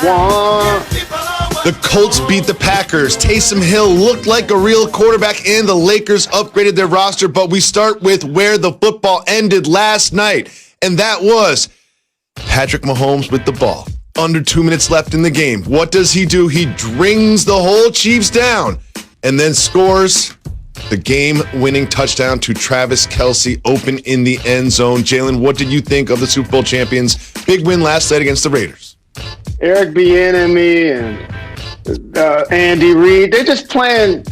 one. The Colts beat the Packers. Taysom Hill looked like a real quarterback, and the Lakers upgraded their roster. But we start with where the football ended last night, and that was Patrick Mahomes with the ball. Under 2 minutes left in the game. What does he do? He drings the whole Chiefs down and then scores the game-winning touchdown to Travis Kelce, open in the end zone. Jalen, what did you think of the Super Bowl champions' big win last night against the Raiders? Eric Bieniemy and Andy Reid, they're just playing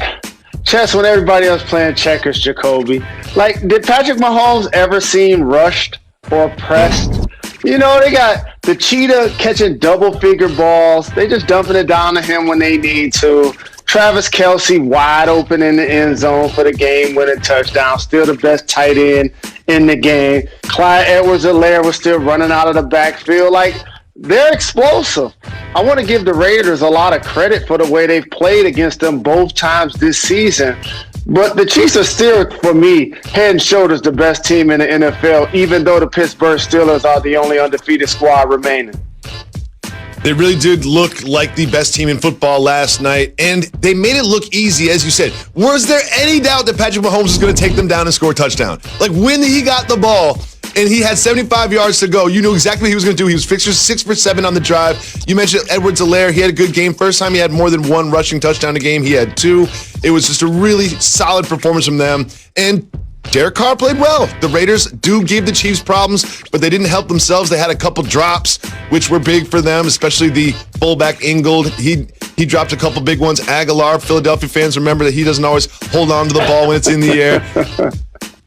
chess when everybody else playing checkers, Jacoby. Like, did Patrick Mahomes ever seem rushed or pressed? You know, they got the cheetah catching double-figure balls. They just dumping it down to him when they need to. Travis Kelce wide open in the end zone for the game-winning touchdown. Still the best tight end in the game. Clyde Edwards-Helaire was still running out of the backfield. Like, they're explosive. I want to give the Raiders a lot of credit for the way they've played against them both times this season. But the Chiefs are still, for me, head and shoulders the best team in the NFL, even though the Pittsburgh Steelers are the only undefeated squad remaining. They really did look like the best team in football last night, and they made it look easy, as you said. Was there any doubt that Patrick Mahomes was going to take them down and score a touchdown? Like, when he got the ball and he had 75 yards to go, you knew exactly what he was going to do. He was 6 for 7 on the drive. You mentioned Edwards-Helaire. He had a good game. First time he had more than one rushing touchdown a game. He had 2. It was just a really solid performance from them, and Derek Carr played well. The Raiders do give the Chiefs problems, but they didn't help themselves. They had a couple drops, which were big for them, especially the fullback Ingold. He dropped a couple big ones. Aguilar, Philadelphia fans remember that he doesn't always hold on to the ball when it's in the air.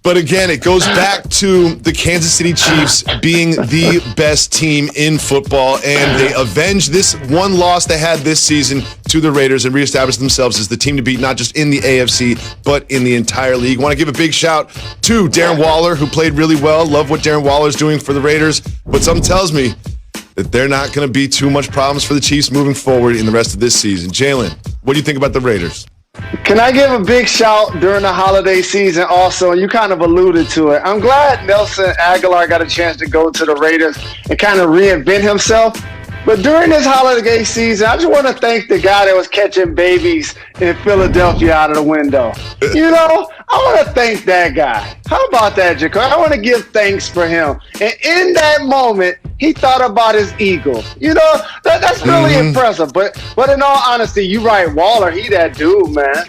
But again, it goes back to the Kansas City Chiefs being the best team in football, and they avenged this one loss they had this season to the Raiders and reestablished themselves as the team to beat, not just in the AFC, but in the entire league. I want to give a big shout to Darren Waller, who played really well. Love what Darren Waller's doing for the Raiders, but something tells me that they're not going to be too much problems for the Chiefs moving forward in the rest of this season. Jalen, what do you think about the Raiders? Can I give a big shout during the holiday season also? You kind of alluded to it. I'm glad Nelson Aguilar got a chance to go to the Raiders and kind of reinvent himself. But during this holiday season, I just want to thank the guy that was catching babies in Philadelphia out of the window. You know, I want to thank that guy. How about that, Jacob? I want to give thanks for him. And in that moment, he thought about his Eagles. You know, that's really impressive. But in all honesty, you're right, Waller, he that dude, man.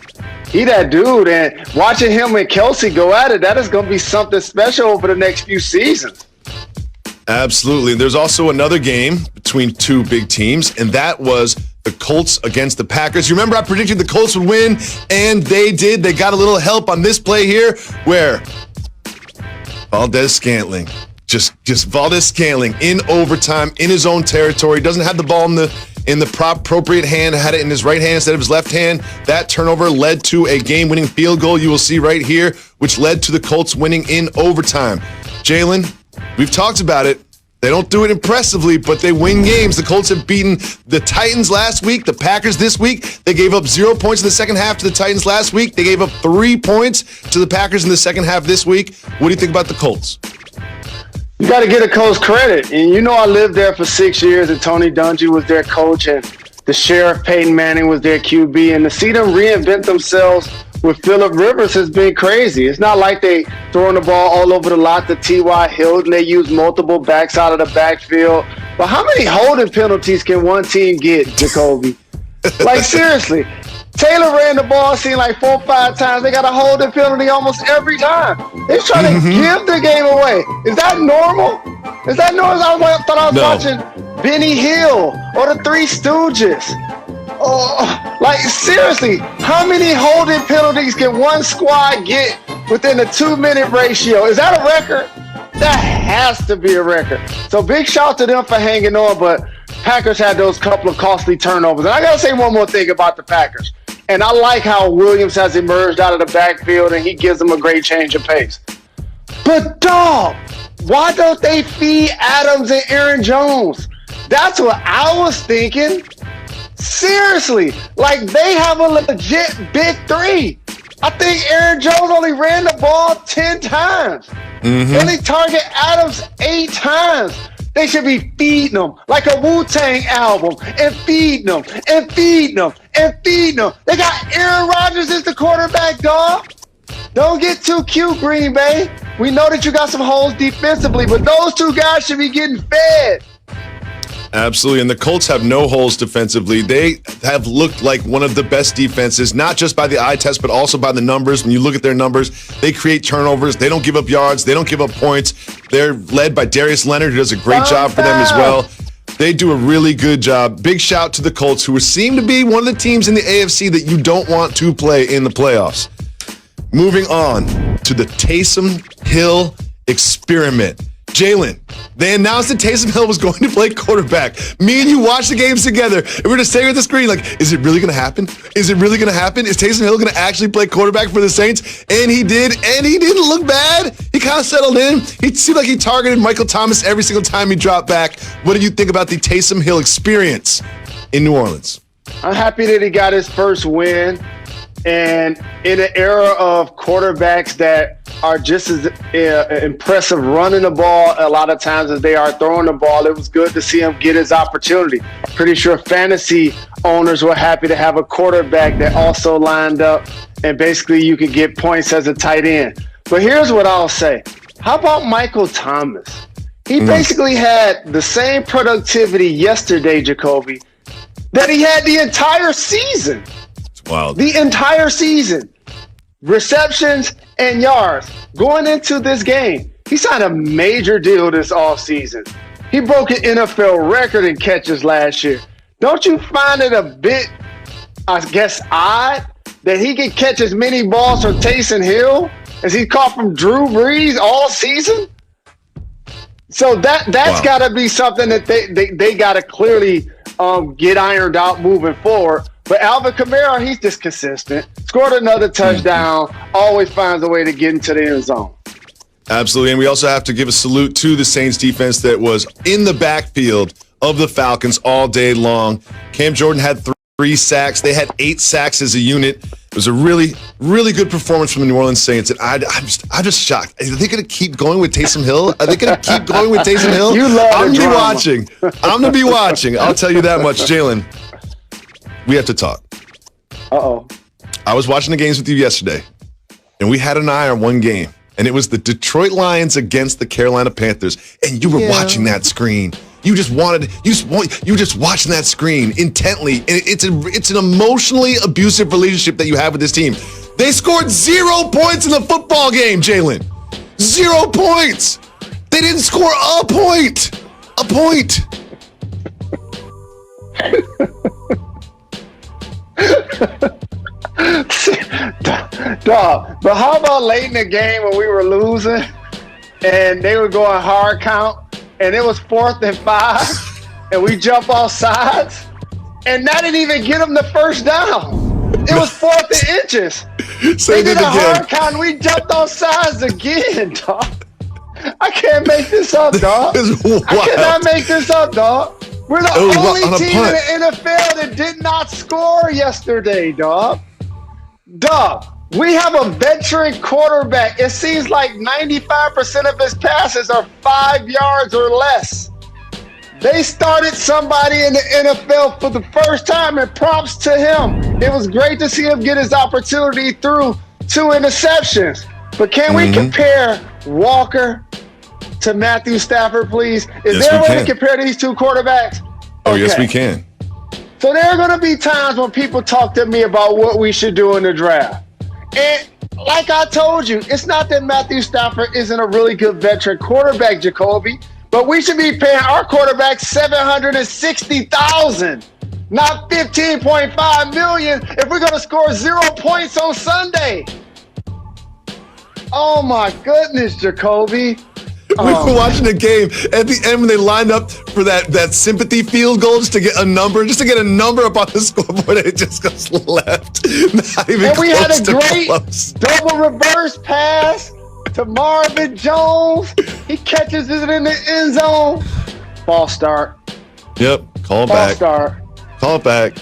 He that dude. And watching him and Kelce go at it, that is going to be something special over the next few seasons. Absolutely. There's also another game between two big teams, and that was the Colts against the Packers. You remember I predicted the Colts would win, and they did. They got a little help on this play here where Valdez-Scantling, just Valdez-Scantling in overtime in his own territory, doesn't have the ball in the appropriate hand, had it in his right hand instead of his left hand. That turnover led to a game-winning field goal you will see right here, which led to the Colts winning in overtime. Jalen, we've talked about it. They don't do it impressively, but they win games. The Colts have beaten the Titans last week, the Packers this week. They gave up 0 points in the second half to the Titans last week. They gave up 3 points to the Packers in the second half this week. What do you think about the Colts? You got to get a coach credit. And you know I lived there for 6 years, and Tony Dungy was their coach, and the Sheriff Peyton Manning was their QB. And to see them reinvent themselves with Phillip Rivers has been crazy. It's not like they throwing the ball all over the lot to T.Y. Hilton. They use multiple backs out of the backfield. But how many holding penalties can one team get, Jacoby? Like, seriously. Taylor ran the ball, seemed like 4 or 5 times. They got a holding penalty almost every time. They're trying to give the game away. Is that normal? Is that normal? I thought I was watching Benny Hill or the Three Stooges. Oh, like, seriously, how many holding penalties can one squad get within a 2-minute ratio? Is that a record? That has to be a record. So big shout to them for hanging on, but Packers had those couple of costly turnovers. And I got to say one more thing about the Packers. And I like how Williams has emerged out of the backfield and he gives them a great change of pace. But, dog, why don't they feed Adams and Aaron Jones? That's what I was thinking. Seriously, like they have a legit big three. I think Aaron Jones only ran the ball 10 times. They only target Adams 8 times. They should be feeding them like a Wu-Tang album and feeding them and feeding them and feeding them. They got Aaron Rodgers as the quarterback, dog. Don't get too cute, Green Bay. We know that you got some holes defensively, but those two guys should be getting fed. Absolutely, and the Colts have no holes defensively. They have looked like one of the best defenses, not just by the eye test, but also by the numbers. When you look at their numbers, they create turnovers. They don't give up yards. They don't give up points. They're led by Darius Leonard, who does a great job for them as well. They do a really good job. Big shout to the Colts, who seem to be one of the teams in the AFC that you don't want to play in the playoffs. Moving on to the Taysom Hill experiment. Jalen, they announced that Taysom Hill was going to play quarterback. Me and you watched the games together, and we're just staring at the screen like, is it really going to happen? Is it really going to happen? Is Taysom Hill going to actually play quarterback for the Saints? And he did, and he didn't look bad. He kind of settled in. He seemed like he targeted Michael Thomas every single time he dropped back. What do you think about the Taysom Hill experience in New Orleans? I'm happy that he got his first win. And in an era of quarterbacks that are just as impressive running the ball a lot of times as they are throwing the ball, it was good to see him get his opportunity. Pretty sure fantasy owners were happy to have a quarterback that also lined up and basically you could get points as a tight end. But here's what I'll say. How about Michael Thomas? He basically had the same productivity yesterday, Jacoby, that he had the entire season. Wow. The entire season. Receptions and yards. Going into this game, he signed a major deal this offseason. He broke an NFL record in catches last year. Don't you find it a bit, I guess, odd that he can catch as many balls from Taysom Hill as he caught from Drew Brees all season? So that's got to be something that they got to clearly get ironed out moving forward. But Alvin Kamara, he's just consistent. Scored another touchdown, always finds a way to get into the end zone. Absolutely. And we also have to give a salute to the Saints defense that was in the backfield of the Falcons all day long. Cam Jordan had 3 sacks. They had 8 sacks as a unit. It was a really, really good performance from the New Orleans Saints. And I'm just shocked. Are they going to keep going with Taysom Hill? Are they going to keep going with Taysom Hill? You love I'm going to be drama. watching. I'm going to be watching. I'll tell you that much. Jalen, we have to talk. Uh-oh. I was watching the games with you yesterday, and we had an eye on one game, and it was the Detroit Lions against the Carolina Panthers, and you were watching that screen. You just watching that screen intently, and it's an emotionally abusive relationship that you have with this team. They scored 0 points in the football game, Jalen. 0 points. They didn't score a point. A point. Dog, but how about late in the game when we were losing and they were going hard count and it was 4th and 5 and we jump off sides and that didn't even get them the first down. It was 4th and inches. They did a hard count and we jumped off sides again, dog. I can't make this up, dog. I cannot make this up, dog. We're the only team in the NFL that did not score yesterday, dog. Dog, we have a veteran quarterback. It seems like 95% of his passes are 5 yards or less. They started somebody in the NFL for the first time, and props to him. It was great to see him get his opportunity through 2 interceptions. But can we compare Walker to Matthew Stafford, please? Is there a way to compare these 2 quarterbacks? Oh, yes, we can. So there are going to be times when people talk to me about what we should do in the draft. And like I told you, it's not that Matthew Stafford isn't a really good veteran quarterback, Jacoby, but we should be paying our quarterback $760,000, not $15.5 million if we're going to score 0 points on Sunday. Oh my goodness, Jacoby. We were watching the game at the end when they lined up for that sympathy field goal just to get a number up on the scoreboard, and it just goes left. Not even and we close had a to great close. double reverse pass to Marvin Jones. He catches it in the end zone. False start. Yep, call it False back. start. Call it back.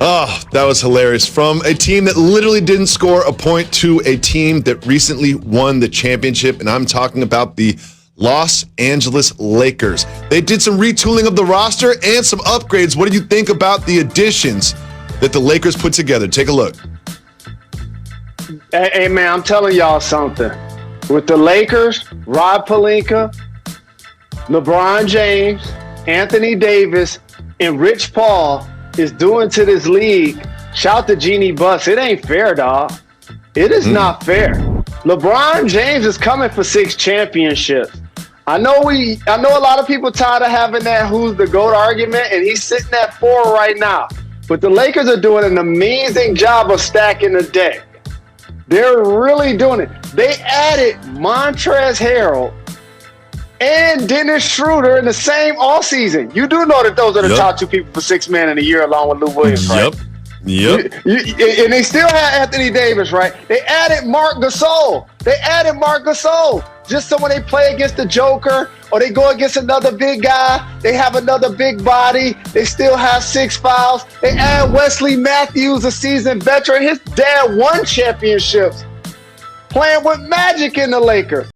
Oh, that was hilarious. From a team that literally didn't score a point to a team that recently won the championship, and I'm talking about the Los Angeles Lakers. They did some retooling of the roster and some upgrades. What do you think about the additions that the Lakers put together? Take a look. Hey, man, I'm telling y'all something. With the Lakers, Rob Pelinka, LeBron James, Anthony Davis, and Rich Paul is doing to this league. Shout to Jeannie Buss. It ain't fair, dog. It is not fair. LeBron James is coming for 6 championships. I know a lot of people tired of having that who's the GOAT argument, and he's sitting at 4 right now. But the Lakers are doing an amazing job of stacking the deck. They're really doing it. They added Montrezl Harrell and Dennis Schroeder in the same offseason. You do know that those are the top 2 people for 6 man in a year, along with Lou Williams, right? Yep. And they still have Anthony Davis, right? They added Marc Gasol. Just so when they play against the Joker or they go against another big guy, they have another big body. They still have 6 fouls. They add Wesley Matthews, a seasoned veteran. His dad won championships playing with Magic in the Lakers.